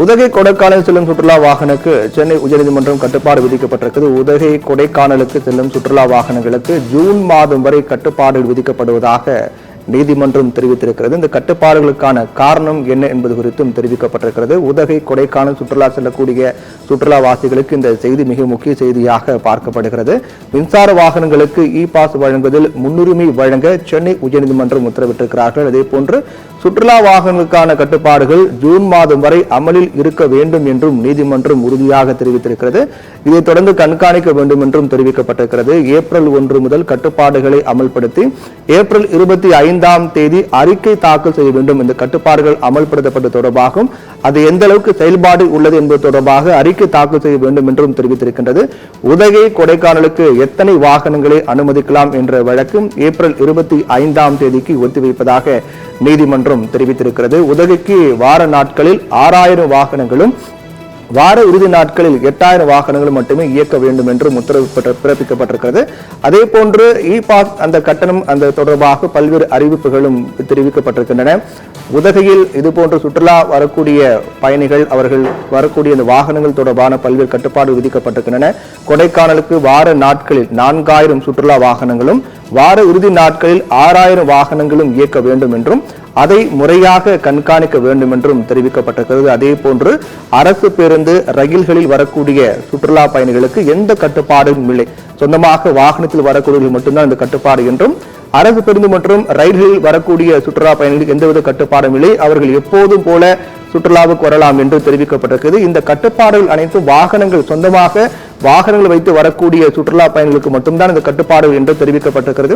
உதகை கொடைக்கானல் செல்லும் சுற்றுலா வாகனங்களுக்கு சென்னை உயர்நீதிமன்றம் கட்டுப்பாடு விதிக்கப்பட்டிருக்கிறது. உதகை கொடைக்கானலுக்கு செல்லும் சுற்றுலா வாகனங்களுக்கு ஜூன் மாதம் வரை கட்டுப்பாடு விதிக்கப்படுவதாக நீதிமன்றம் தெரிவித்திருக்கிறது. இந்த கட்டுப்பாடுகளுக்கான காரணம் என்ன என்பது குறித்தும் தெரிவிக்கப்பட்டிருக்கிறது. உதகை கொடைக்கானல் சுற்றுலா செல்லக்கூடிய சுற்றுலாவாசிகளுக்கு இந்த செய்தி மிக முக்கிய செய்தியாக பார்க்கப்படுகிறது. மின்சார வாகனங்களுக்கு இ பாஸ் வழங்குவதில் முன்னுரிமை வழங்க சென்னை உயர்நீதிமன்றம் உத்தரவிட்டிருக்கிறார்கள். அதேபோன்று சுற்றுலா வாகனங்களுக்கான கட்டுப்பாடுகள் ஜூன் மாதம் வரை அமலில் இருக்க வேண்டும் என்றும் நீதிமன்றம் உறுதியாக தெரிவித்திருக்கிறது. இதைத் தொடர்ந்து கண்காணிக்க வேண்டும் என்றும் தெரிவிக்கப்பட்டிருக்கிறது. ஏப்ரல் 1 முதல் கட்டுப்பாடுகளை அமல்படுத்தி ஏப்ரல் 25ஆம் தேதி அறிக்கை தாக்கல் செய்ய வேண்டும். இந்த கட்டுப்பாடுகள் அமல்படுத்தப்பட்ட தொடர்பாகவும் அது எந்த அளவுக்கு செயல்பாடு உள்ளது என்பது தொடர்பாக அறிக்கை தாக்கல் செய்ய வேண்டும் என்றும் தெரிவித்திருக்கின்றது. உதகை கொடைக்கானலுக்கு எத்தனை வாகனங்களை அனுமதிக்கலாம் என்ற வழக்கு ஏப்ரல் 25ஆம் தேதிக்கு ஒத்திவைப்பதாக நீதிமன்றம் தெரிவித்திருக்கிறது. உதகைக்கு வார நாட்களில் 6000 வாகனங்களும் வார இறுதி நாட்களில் 8000 வாகனங்களும் மட்டுமே இயக்க வேண்டும் என்றும் உத்தரவு பிறப்பிக்கப்பட்டிருக்கிறது. அதே போன்று இ பாஸ் அந்த கட்டணம் அந்த தொடர்பாக பல்வேறு அறிவிப்புகளும் தெரிவிக்கப்பட்டிருக்கின்றன. உதகையில் இதுபோன்ற சுற்றுலா வரக்கூடிய பயணிகள் அவர்கள் வரக்கூடிய அந்த வாகனங்கள் தொடர்பான பல்வேறு கட்டுப்பாடு விதிக்கப்பட்டிருக்கின்றன. கொடைக்கானலுக்கு வார நாட்களில் 4000 சுற்றுலா வாகனங்களும் வார இறுதி நாட்களில் 6000 வாகனங்களும் இயக்க வேண்டும் என்றும் அதை முறையாக கண்காணிக்க வேண்டும் என்றும் தெரிவிக்கப்பட்டிருக்கிறது. அதே போன்று அரசு பேருந்து ரயில்களில் வரக்கூடிய சுற்றுலா பயணிகளுக்கு எந்த கட்டுப்பாடும் இல்லை. சொந்தமாக வாகனத்தில் வரக்கூடியவர்கள் மட்டும்தான் இந்த கட்டுப்பாடு என்றும் அரசு பேருந்து மற்றும் ரயில்களில் வரக்கூடிய சுற்றுலா பயணிகளுக்கு எந்தவித கட்டுப்பாடும் இல்லை. அவர்கள் எப்போதும் போல சுற்றுலாவுக்கு வரலாம் என்று தெரிவிக்கப்பட்டிருக்கிறது. இந்த கட்டுப்பாடுகள் அனைத்தும் வாகனங்கள் சொந்தமாக வாகனங்கள் வைத்து வரக்கூடிய சுற்றுலா பயணிகளுக்கு மட்டும்தான் இந்த கட்டுப்பாடு என்று தெரிவிக்கப்பட்டிருக்கிறது.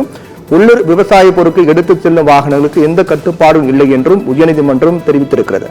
உள்ளூர் விவசாய பொருட்கள் எடுத்துச் செல்லும் வாகனங்களுக்கு எந்த கட்டுப்பாடும் இல்லை என்றும் உயர்நீதிமன்றம் தெரிவித்திருக்கிறது.